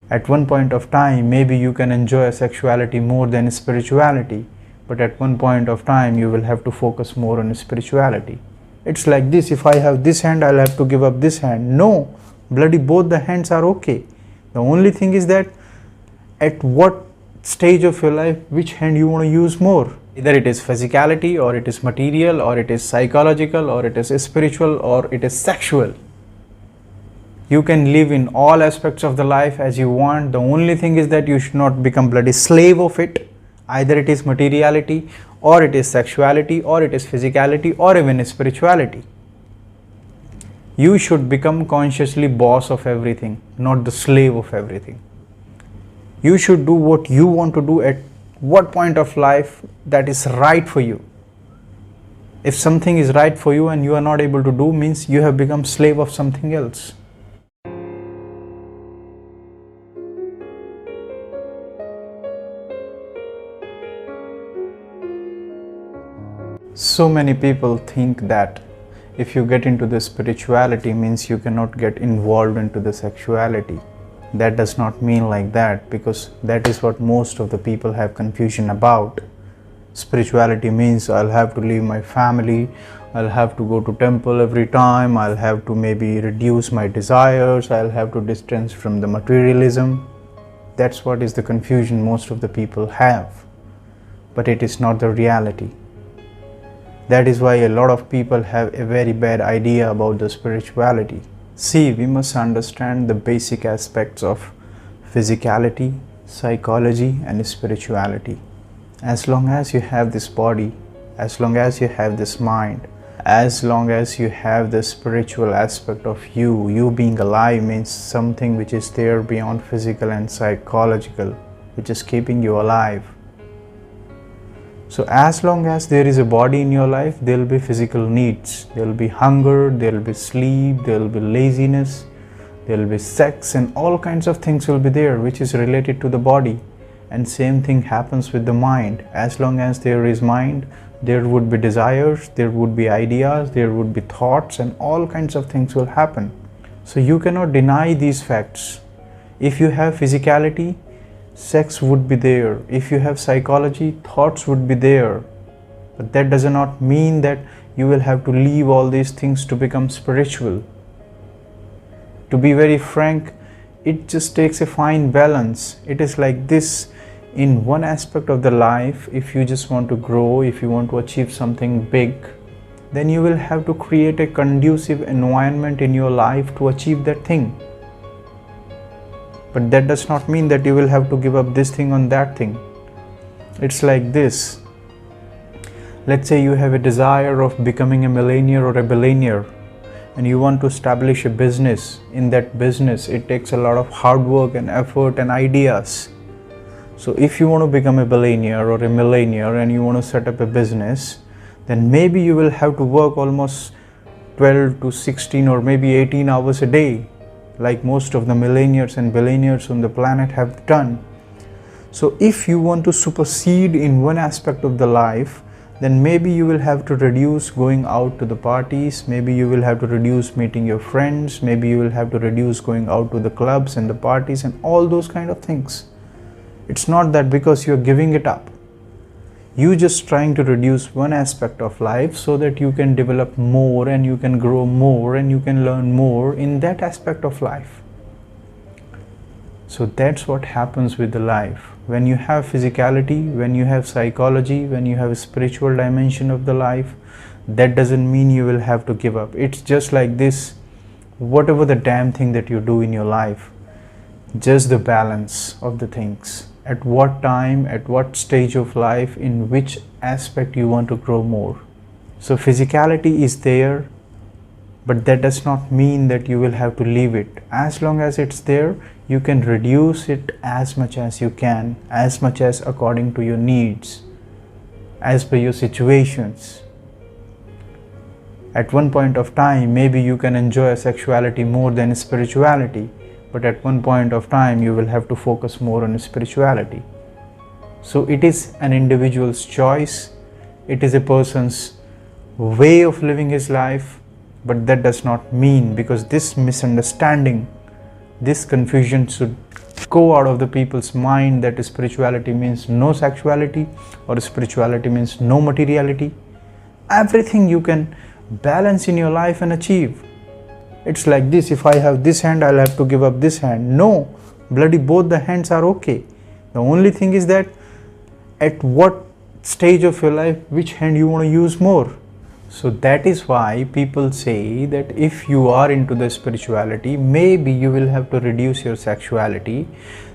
At one point of time, maybe you can enjoy sexuality more than spirituality, but at one point of time, you will have to focus more on spirituality. It's like this: if I have this hand, I'll have to give up this hand. No, bloody both the hands are okay. The only thing is that at what stage of your life, which hand you want to use more. Either it is physicality, or it is material, or it is psychological, or it is spiritual, or it is sexual. You can live in all aspects of the life as you want. The only thing is that you should not become bloody slave of it. Either it is materiality, or it is sexuality, or it is physicality, or even spirituality. You should become consciously boss of everything, not the slave of everything. You should do what you want to do at what point of life that is right for you. If something is right for you and you are not able to do, means you have become slave of something else. So many people think that if you get into the spirituality, means you cannot get involved into the sexuality. That does not mean like that, because that is what most of the people have confusion about. Spirituality means I'll have to leave my family, I'll have to go to temple every time, I'll have to maybe reduce my desires, I'll have to distance from the materialism. That's what is the confusion most of the people have. But it is not the reality. That is why a lot of people have a very bad idea about the spirituality. See, we must understand the basic aspects of physicality, psychology, and spirituality. As long as you have this body, as long as you have this mind, as long as you have the spiritual aspect of you being alive means something which is there beyond physical and psychological, which is keeping you alive. So as long as there is a body in your life, there will be physical needs. There will be hunger, there will be sleep, there will be laziness, there will be sex, and all kinds of things will be there which is related to the body. And same thing happens with the mind. As long as there is mind, there would be desires, there would be ideas, there would be thoughts, and all kinds of things will happen. So you cannot deny these facts. If you have physicality, sex would be there. If you have psychology, thoughts would be there. But that does not mean that you will have to leave all these things to become spiritual. To be very frank, it just takes a fine balance. It is like this: in one aspect of the life, if you just want to grow, if you want to achieve something big, then you will have to create a conducive environment in your life to achieve that thing. But that does not mean that you will have to give up this thing on that thing. It's like this. Let's say you have a desire of becoming a millionaire or a billionaire, and you want to establish a business. In that business, it takes a lot of hard work and effort and ideas. So if you want to become a billionaire or a millionaire and you want to set up a business, then maybe you will have to work almost 12 to 16 or maybe 18 hours a day, like most of the millionaires and billionaires on the planet have done. So if you want to supersede in one aspect of the life, then maybe you will have to reduce going out to the parties, maybe you will have to reduce meeting your friends, maybe you will have to reduce going out to the clubs and the parties and all those kind of things. It's not that because you're giving it up. You just trying to reduce one aspect of life so that you can develop more and you can grow more and you can learn more in that aspect of life. So that's what happens with the life. When you have physicality, when you have psychology, when you have a spiritual dimension of the life, that doesn't mean you will have to give up. It's just like this: whatever the damn thing that you do in your life, just the balance of the things. At what time, at what stage of life, in which aspect you want to grow more. So physicality is there, but that does not mean that you will have to leave it. As long as it's there, you can reduce it as much as you can, as much as according to your needs, as per your situations. At one point of time, maybe you can enjoy sexuality more than spirituality. But at one point of time, you will have to focus more on spirituality. So it is an individual's choice. It is a person's way of living his life. But that does not mean, because this misunderstanding, this confusion should go out of the people's mind that spirituality means no sexuality or spirituality means no materiality. Everything you can balance in your life and achieve. It's like this: if I have this hand, I'll have to give up this hand. No, bloody both the hands are okay. The only thing is that at what stage of your life, which hand you want to use more. So that is why people say that if you are into the spirituality, maybe you will have to reduce your sexuality.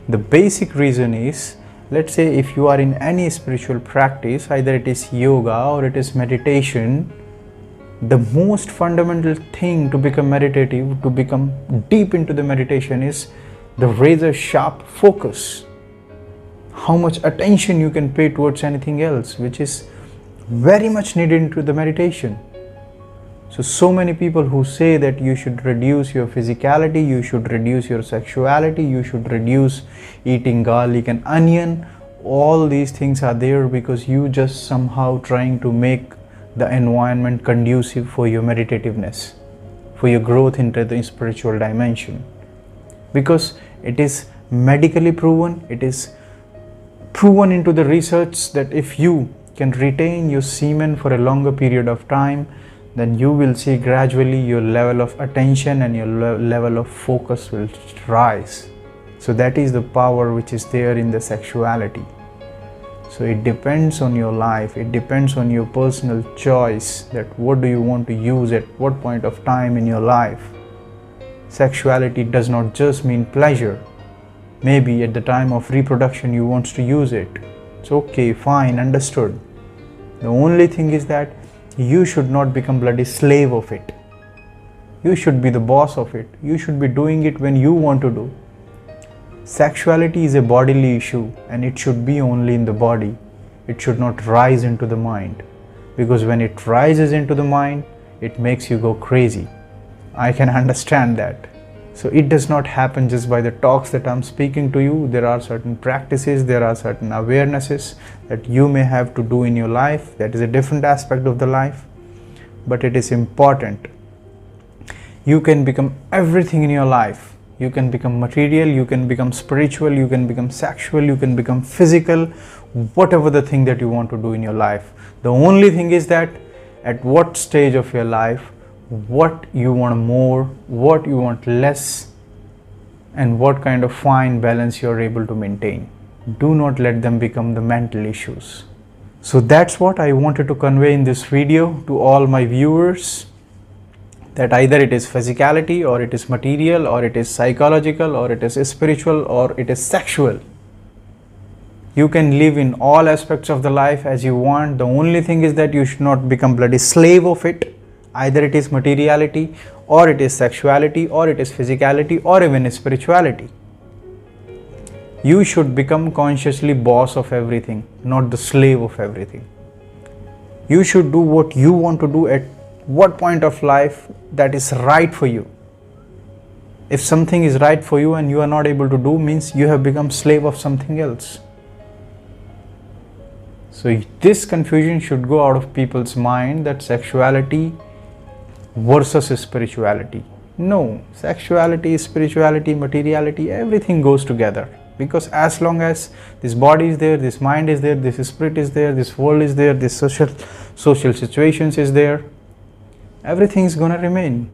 The basic reason is, let's say if you are in any spiritual practice, either it is yoga or it is meditation, the most fundamental thing to become meditative, to become deep into the meditation, is the razor sharp focus. How much attention you can pay towards anything else, which is very much needed into the meditation. So many people who say that you should reduce your physicality, you should reduce your sexuality, you should reduce eating garlic and onion, all these things are there because you just somehow trying to make the environment conducive for your meditativeness, for your growth into the spiritual dimension. Because it is medically proven, it is proven into the research that if you can retain your semen for a longer period of time, then you will see gradually your level of attention and your level of focus will rise. So that is the power which is there in the sexuality. So it depends on your life, it depends on your personal choice, that what do you want to use at what point of time in your life. Sexuality does not just mean pleasure. Maybe at the time of reproduction you want to use it. It's okay, fine, understood. The only thing is that you should not become bloody slave of it. You should be the boss of it. You should be doing it when you want to do. Sexuality is a bodily issue and it should be only in the body. It should not rise into the mind. Because when it rises into the mind, it makes you go crazy. I can understand that. So it does not happen just by the talks that I'm speaking to you. There are certain practices, there are certain awarenesses that you may have to do in your life. That is a different aspect of the life, but it is important. You can become everything in your life. You can become material, you can become spiritual, you can become sexual, you can become physical, whatever the thing that you want to do in your life. The only thing is that at what stage of your life, what you want more, what you want less, and what kind of fine balance you are able to maintain. Do not let them become the mental issues. So that's what I wanted to convey in this video to all my viewers, that either it is physicality or it is material or it is psychological or it is spiritual or it is sexual. You can live in all aspects of the life as you want. The only thing is that you should not become bloody slave of it. Either it is materiality or it is sexuality or it is physicality or even spirituality. You should become consciously boss of everything, not the slave of everything. You should do what you want to do at what point of life that is right for you. If something is right for you and you are not able to do, means you have become slave of something else. So this confusion should go out of people's mind, that sexuality versus spirituality. No, sexuality, spirituality, materiality, everything goes together. Because as long as this body is there, this mind is there, this spirit is there, this world is there, this social situations is there, everything is gonna remain.